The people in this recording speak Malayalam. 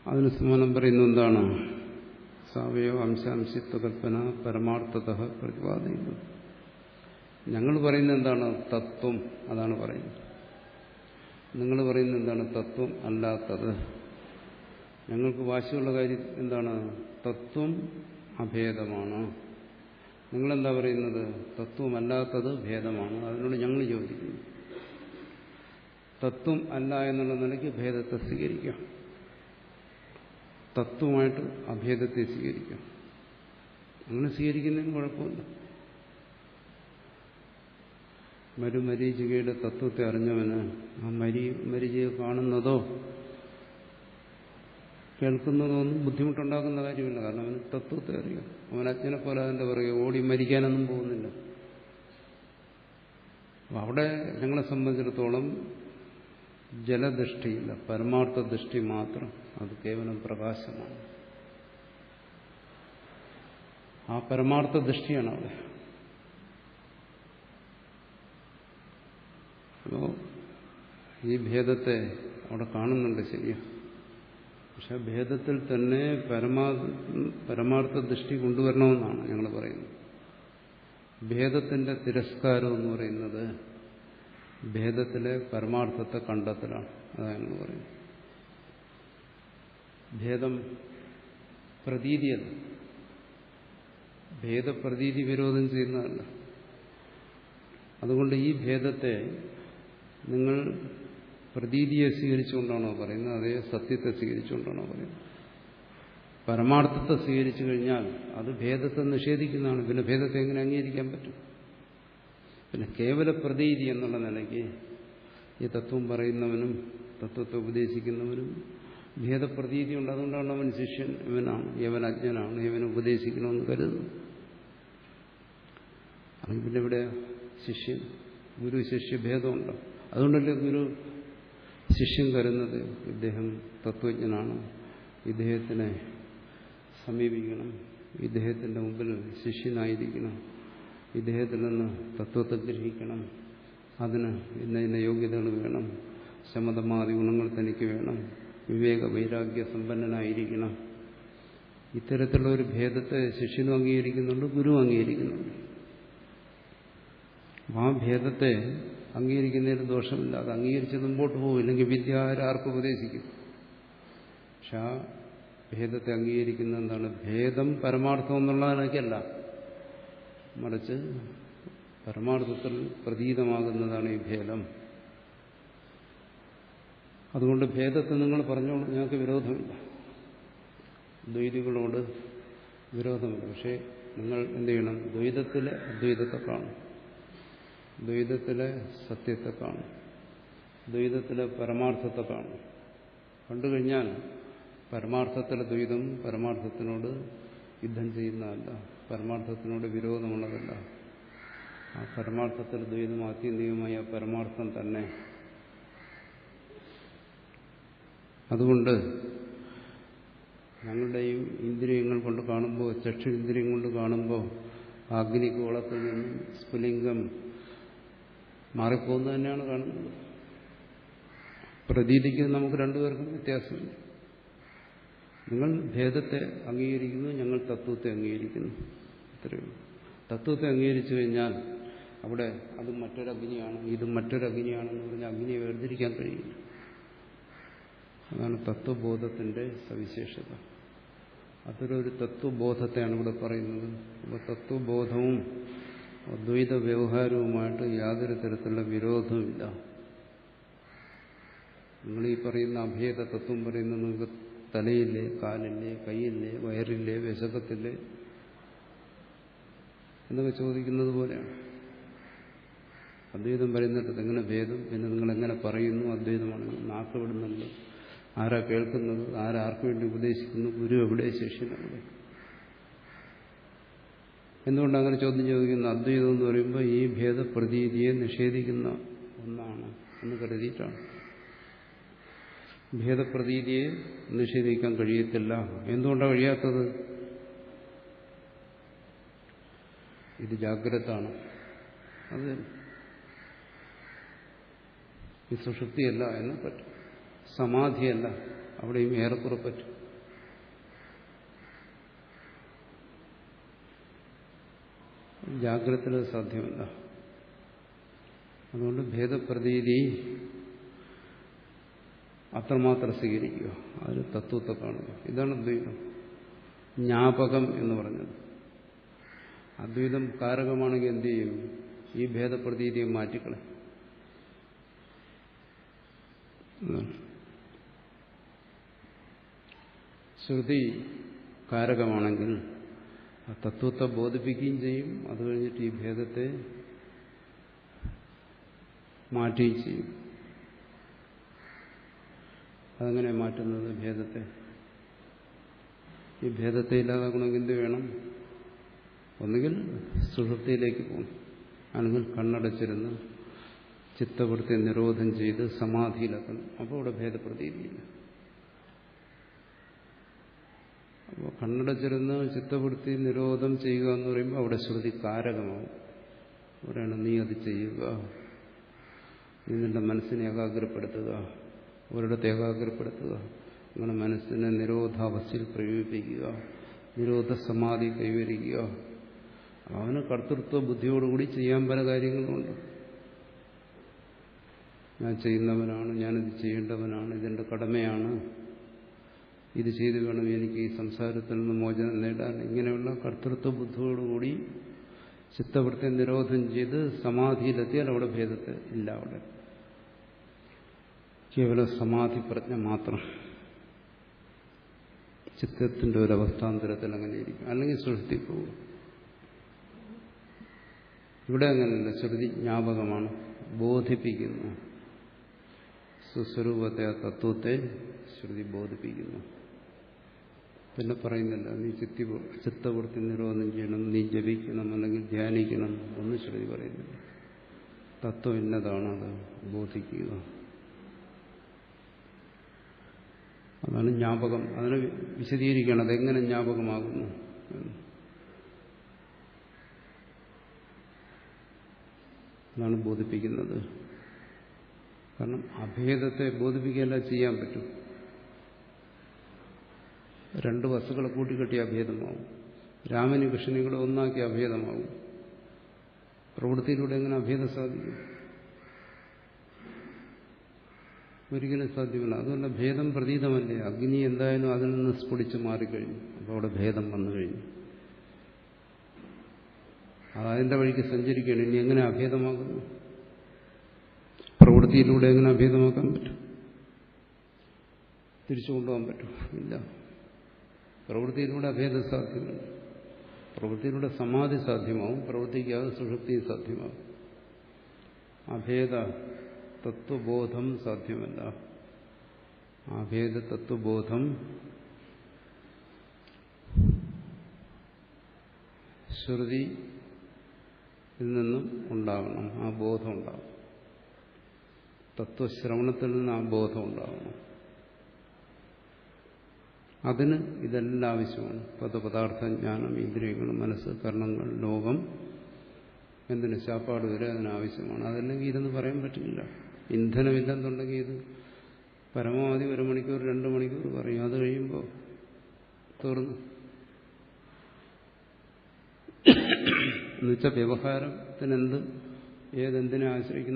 അതിന് സമാനം പറയുന്നത് എന്താണ്? സാവയവ അംശാംശിത്വ കൽപ്പന പരമാർത്ഥത പ്രതിപാദിക്കുന്നു. ഞങ്ങൾ പറയുന്നത് എന്താണ്? തത്വം. അതാണ് പറയുന്നത്. നിങ്ങൾ പറയുന്നത് എന്താണ്? തത്വം അല്ലാത്തത്. ഞങ്ങൾക്ക് വാശിയുള്ള കാര്യം എന്താണ്? തത്വം അഭേദമാണ്. നിങ്ങളെന്താ പറയുന്നത്? തത്വമല്ലാത്തത് ഭേദമാണ്. അതിനോട് ഞങ്ങൾ യോജിക്കുന്നു. തത്വം അല്ല എന്നുള്ള നിലയ്ക്ക് ഭേദത്തെ സ്വീകരിക്കാം, തത്വമായിട്ട് അഭേദത്തെ സ്വീകരിക്കാം. അങ്ങനെ സ്വീകരിക്കുന്നതിന് കുഴപ്പമില്ല. മരുമരീചികയുടെ തത്വത്തെ അറിഞ്ഞവന് ആ മരീചിക കാണുന്നതോ കേൾക്കുന്നതോ ഒന്നും ബുദ്ധിമുട്ടുണ്ടാക്കുന്ന കാര്യമില്ല. കാരണം അവന് തത്വത്തെ അറിയാം. അവൻ അജ്ഞനെ പോലെ അതിൻ്റെ പുറകെ ഓടി മരിക്കാനൊന്നും പോകുന്നില്ല. അപ്പം അവിടെ ഞങ്ങളെ സംബന്ധിച്ചിടത്തോളം ജലദൃഷ്ടിയില്ല, പരമാർത്ഥ ദൃഷ്ടി മാത്രം. അത് കേവലം പ്രകാശമാണ്. ആ പരമാർത്ഥ ദൃഷ്ടിയാണ് അവിടെ. അപ്പോൾ ഈ ഭേദത്തെ അവിടെ കാണുന്നുണ്ട്, ശരിയാ. പക്ഷെ ഭേദത്തിൽ തന്നെ പരമാർത്ഥ ദൃഷ്ടി കൊണ്ടുവരണമെന്നാണ് ഞങ്ങൾ പറയുന്നത്. ഭേദത്തിന്റെ തിരസ്കാരം എന്ന് പറയുന്നത് ഭേദത്തിലെ പരമാർത്ഥത്തെ കണ്ടെത്തലാണ്. അതാണ് ഞങ്ങൾ പറയുന്നത്. ഭേദം പ്രതീതിയല്ല, ഭേദപ്രതീതി വിരോധം ചെയ്യുന്നതല്ല. അതുകൊണ്ട് ഈ ഭേദത്തെ നിങ്ങൾ പ്രതീതിയെ സ്വീകരിച്ചുകൊണ്ടാണോ പറയുന്നത്? അതേ സത്യത്തെ സ്വീകരിച്ചുകൊണ്ടാണോ പറയുന്നത്? പരമാർത്ഥത്തെ സ്വീകരിച്ചു കഴിഞ്ഞാൽ അത് ഭേദത്തെ നിഷേധിക്കുന്നതാണ്. പിന്നെ ഭേദത്തെ എങ്ങനെ അംഗീകരിക്കാൻ പറ്റും? പിന്നെ കേവല പ്രതീതി എന്നുള്ള നിലയ്ക്ക് ഈ തത്വം പറയുന്നവനും തത്വത്തെ ഉപദേശിക്കുന്നവനും ഭേദപ്രതീതിയുണ്ട്. അതുകൊണ്ടാണ് അവൻ ശിഷ്യൻ, ഇവനാണ്, ഇവൻ അജ്ഞനാണ്, ഇവൻ ഉപദേശിക്കണമെന്ന് കരുതുന്നു. അല്ലെങ്കിൽ പിന്നെ ഇവിടെ ശിഷ്യൻ ഗുരു ശിഷ്യ ഭേദമുണ്ട്. അതുകൊണ്ടല്ലേ ഗുരു ശിഷ്യൻ കരുതുന്നത് ഇദ്ദേഹം തത്വജ്ഞനാണ്, ഇദ്ദേഹത്തിനെ സമീപിക്കണം, ഇദ്ദേഹത്തിൻ്റെ മുമ്പിൽ ശിഷ്യനായിരിക്കണം, ഇദ്ദേഹത്തിൽ നിന്ന് തത്വത്തെ ഗ്രഹിക്കണം, അതിന് ഇന്ന യോഗ്യതകൾ വേണം, ശമതമാദി ഗുണങ്ങൾ തനിക്ക് വേണം, വിവേക വൈരാഗ്യ സമ്പന്നനായിരിക്കണം. ഇത്തരത്തിലുള്ള ഒരു ഭേദത്തെ ശിഷ്യനും അംഗീകരിക്കുന്നുണ്ട്, ഗുരു അംഗീകരിക്കുന്നുണ്ട്. ആ ഭേദത്തെ അംഗീകരിക്കുന്നതിന് ദോഷമില്ല. അത് അംഗീകരിച്ച് മുമ്പോട്ട് പോകും. ഇല്ലെങ്കിൽ വിദ്യ ആർക്കും ഉപദേശിക്കും. പക്ഷെ ആ ഭേദത്തെ അംഗീകരിക്കുന്ന എന്താണ്? ഭേദം പരമാർത്ഥം എന്നുള്ള നിലയ്ക്കല്ല, മറിച്ച് പരമാർത്ഥത്തിൽ പ്രതീതമാകുന്നതാണ് ഈ ഭേദം. അതുകൊണ്ട് ഭേദത്തെ നിങ്ങൾ പറഞ്ഞോളൂ, ഞങ്ങൾക്ക് വിരോധമില്ല, ദ്വൈതികളോട് വിരോധമില്ല. പക്ഷേ നിങ്ങൾ എന്ത് ചെയ്യണം? ദ്വൈതത്തിലെ അദ്വൈതത്തെ കാണും, ദ്വൈതത്തിലെ സത്യത്തെ കാണും, ദ്വൈതത്തിലെ പരമാർത്ഥത്തെ കാണും. കണ്ടുകഴിഞ്ഞാൽ പരമാർത്ഥത്തിലെ ദ്വൈതം പരമാർത്ഥത്തിനോട് യുദ്ധം ചെയ്യുന്നതല്ല, പരമാർത്ഥത്തിനോട് വിരോധമുള്ളതല്ല. ആ പരമാർത്ഥത്തിലെ ദ്വൈതം ആത്യന്തികമായ പരമാർത്ഥം തന്നെ. അതുകൊണ്ട് ഞങ്ങളുടെയും ഇന്ദ്രിയങ്ങൾ കൊണ്ട് കാണുമ്പോൾ, ചക്ഷു ഇന്ദ്രിയം കൊണ്ട് കാണുമ്പോൾ അഗ്നിഗോളത്തിൽ നിന്നും സ്ഫുലിംഗം മാറിപ്പോകുന്നത് തന്നെയാണ് കാണുന്നത്. പ്രതീതിക്ക് നമുക്ക് രണ്ടുപേർക്കും വ്യത്യാസമില്ല. നിങ്ങൾ ഭേദത്തെ അംഗീകരിക്കുന്നു, ഞങ്ങൾ തത്വത്തെ അംഗീകരിക്കുന്നു. ഇത്രയും തത്വത്തെ അംഗീകരിച്ചു കഴിഞ്ഞാൽ അവിടെ അത് മറ്റൊരഗ്നിയാണ്, ഇതും മറ്റൊരഗ്നിയാണെന്ന് പറഞ്ഞാൽ അഗ്നിയെ വേർതിരിക്കാൻ കഴിയില്ല. അതാണ് തത്വബോധത്തിന്റെ സവിശേഷത. അതൊരു തത്വബോധത്തെയാണ് ഇവിടെ പറയുന്നത്. അപ്പോൾ തത്വബോധവും ദ്വൈത വ്യവഹാരവുമായിട്ട് യാതൊരു തരത്തിലുള്ള വിരോധവുമില്ല. നിങ്ങളീ പറയുന്ന അഭേദ തത്വം പറയുന്നത് നിങ്ങൾക്ക് തലയില്ലേ, കാലില്ലേ, കൈയില്ലേ, വയറില്ലേ, വിശക്കത്തില്ലേ എന്നൊക്കെ ചോദിക്കുന്നത് പോലെയാണ്. അദ്വൈതം പറയുന്നിടത്ത് എങ്ങനെ ഭേദം, പിന്നെ നിങ്ങളെങ്ങനെ പറയുന്നു അദ്വൈതമാണെങ്കിൽ? നാക്ക് വിടുന്നുണ്ട്, ആരാ കേൾക്കുന്നത്, ആരാർക്ക് വേണ്ടി ഉപദേശിക്കുന്നു, ഗുരു എവിടെ, ശിഷ്യൻ എവിടെ? എന്തുകൊണ്ട് അങ്ങനെ ചോദ്യം ചോദിക്കുന്നു? അദ്വൈതം എന്ന് പറയുമ്പോൾ ഈ ഭേദപ്രതീതിയെ നിഷേധിക്കുന്ന ഒന്നാണ് എന്ന് കരുതിയിട്ടാണ്. ഭേദപ്രതീതിയെ നിഷേധിക്കാൻ കഴിയത്തില്ല. എന്തുകൊണ്ടാണ് കഴിയാത്തത്? ഇത് ജാഗ്രതാണ്, അത് ഈ സുഷുപ്തിയല്ല എന്ന് പറ്റും, സമാധിയല്ല, അവിടെയും ഏറെക്കുറെ പറ്റും. ജാഗ്രതയിൽ സാധ്യമല്ല. അതുകൊണ്ട് ഭേദപ്രതീതി അത്രമാത്രം സ്വീകരിക്കുക, അതിൽ തത്വത്തെ കാണുക. ഇതാണ് അദ്വൈതം. ജ്ഞാപകം എന്ന് പറഞ്ഞത്. അദ്വൈതം കാരകമാണെങ്കിൽ എന്ത് ചെയ്യും? ഈ ഭേദപ്രതീതിയെ മാറ്റിക്കളെ. ശ്രുതി കാരകമാണെങ്കിൽ ആ തത്വത്തെ ബോധിപ്പിക്കുകയും ചെയ്യും, അത് കഴിഞ്ഞിട്ട് ഈ ഭേദത്തെ മാറ്റുകയും ചെയ്യും. അതെങ്ങനെ മാറ്റുന്നത്? ഭേദത്തെ. ഈ ഭേദത്തെ ഇല്ലാതാക്കണമെങ്കിൽ എന്ത് വേണം? ഒന്നുകിൽ സുഷുപ്തിയിലേക്ക് പോകണം, അല്ലെങ്കിൽ കണ്ണടച്ചിരുന്ന് ചിത്തവൃത്തി നിരോധം ചെയ്ത് സമാധിയിലെത്തണം. അപ്പോൾ ഇവിടെ ഭേദപ്രതീതിയില്ല. അപ്പോൾ കണ്ണടച്ചിരുന്ന് ചിത്തവൃത്തി നിരോധം ചെയ്യുക എന്ന് പറയുമ്പോൾ അവിടെ ശ്രുതി കാരകമാവും. അവിടെയാണ് നീ അത് ചെയ്യുക, നീ നിന്റെ മനസ്സിനെ ഏകാഗ്രപ്പെടുത്തുക, ഒരിടത്ത് ഏകാഗ്രപ്പെടുത്തുക, അങ്ങനെ മനസ്സിനെ നിരോധാവസ്ഥയിൽ പ്രയോഗിപ്പിക്കുക, നിരോധ സമാധി കൈവരിക്കുക. അവന് കർത്തൃത്വ ബുദ്ധിയോടുകൂടി ചെയ്യാൻ പല കാര്യങ്ങളുമുണ്ട്. ഞാൻ ചെയ്യുന്നവനാണ്, ഞാനിത് ചെയ്യേണ്ടവനാണ്, ഇതെന്റെ കടമയാണ്, ഇത് ചെയ്തു വേണം എനിക്ക് ഈ സംസാരത്തിൽ നിന്ന് മോചനം നേടാൻ. ഇങ്ങനെയുള്ള കർത്തൃത്വ ബുദ്ധിയോടുകൂടി ചിത്തവൃത്തി നിരോധം ചെയ്ത് സമാധിയിലെത്തിയാൽ അവിടെ ഭേദത്തെ ഇല്ല. അവിടെ കേവലം സമാധി പ്രജ്ഞ മാത്രം. ചിത്തത്തിന്റെ ഒരു അവസ്ഥാന്തരത്തിൽ അങ്ങനെ ഇരിക്കും, അല്ലെങ്കിൽ സുഷുപ്തി പോകും. ഇവിടെ അങ്ങനെയല്ല. ശ്രുതി ജ്ഞാപകമാണ്, ബോധിപ്പിക്കുന്നു. സ്വസ്വരൂപത്തെ, ആ തത്വത്തെ ശ്രുതി ബോധിപ്പിക്കുന്നു. പിന്നെ പറയുന്നില്ല നീ ചിത്തവൃത്തി നിരോധനം ചെയ്യണം, നീ ജപിക്കണം, അല്ലെങ്കിൽ ധ്യാനിക്കണം, ഒന്നും ശ്രുതി പറയുന്നില്ല. തത്വം ഇന്നതാണ്, അത് ബോധിക്കുക. അതാണ് ജ്ഞാപകം. അതിനെ വിശദീകരിക്കണം, അതെങ്ങനെ ജ്ഞാപകമാകുന്നു. അതാണ് ബോധിപ്പിക്കുന്നത്. കാരണം അഭേദത്തെ ബോധിപ്പിക്കുകയല്ല ചെയ്യാൻ പറ്റും. രണ്ട് വസ്തുക്കളെ കൂട്ടിക്കെട്ടി അഭേദമാവും. രാമനും കൃഷ്ണനും കൂടെ ഒന്നാക്കി അഭേദമാവും. പ്രവൃത്തിയിലൂടെ എങ്ങനെ അഭേദം സാധിക്കും? ഒരിക്കലും സാധ്യമല്ല. അതുകൊണ്ട് ഭേദം പ്രതീതമല്ലേ. അഗ്നി എന്തായാലും അതിൽ നിന്ന് സ്ഫുടിച്ച് മാറിക്കഴിഞ്ഞു. അപ്പോൾ അവിടെ ഭേദം വന്നു കഴിഞ്ഞു. അതിന്റെ വഴിക്ക് സഞ്ചരിക്കുകയാണ്. ഇനി എങ്ങനെ അഭേദമാകുന്നു? പ്രവൃത്തിയിലൂടെ എങ്ങനെ അഭേദമാക്കാൻ പറ്റും? തിരിച്ചു കൊണ്ടുപോകാൻ പറ്റും? ഇല്ല. പ്രവൃത്തിയിലൂടെ അഭേദം സാധ്യമല്ല. പ്രവൃത്തിയിലൂടെ സമാധി സാധ്യമാവും, പ്രവൃത്തിക്കാതെ സുഷുപ്തിയും സാധ്യമാവും. അഭേദ തത്വബോധം സാധ്യമല്ല. അഭേദ തത്വബോധം ശ്രുതിയിൽ നിന്നും ഉണ്ടാകണം. ആ ബോധം ഉണ്ടാകണം. തത്വശ്രവണത്തിൽ നിന്ന് ആ ബോധം ഉണ്ടാകണം. അതിന് ഇതെല്ലാം ആവശ്യമാണ്. പദപദാർത്ഥ ജ്ഞാനം, ഇന്ദ്രിയങ്ങൾ, മനസ്സ്, കർണങ്ങൾ, ലോകം, എന്തിന് ശാപ്പാട് വരെ അതിനാവശ്യമാണ്. അതല്ലെങ്കിൽ ഇതെന്ന് പറയാൻ പറ്റില്ല. ഇന്ധനമില്ലെന്നുണ്ടെങ്കിൽ ഇത് പരമാവധി 1 മണിക്കൂർ 2 മണിക്കൂർ പറയും. അത് കഴിയുമ്പോൾ തീർന്നു. എന്നുവെച്ചാൽ വ്യവഹാരത്തിനെന്ത് ഏതെന്തിനെ ആശ്രയിക്കുന്നു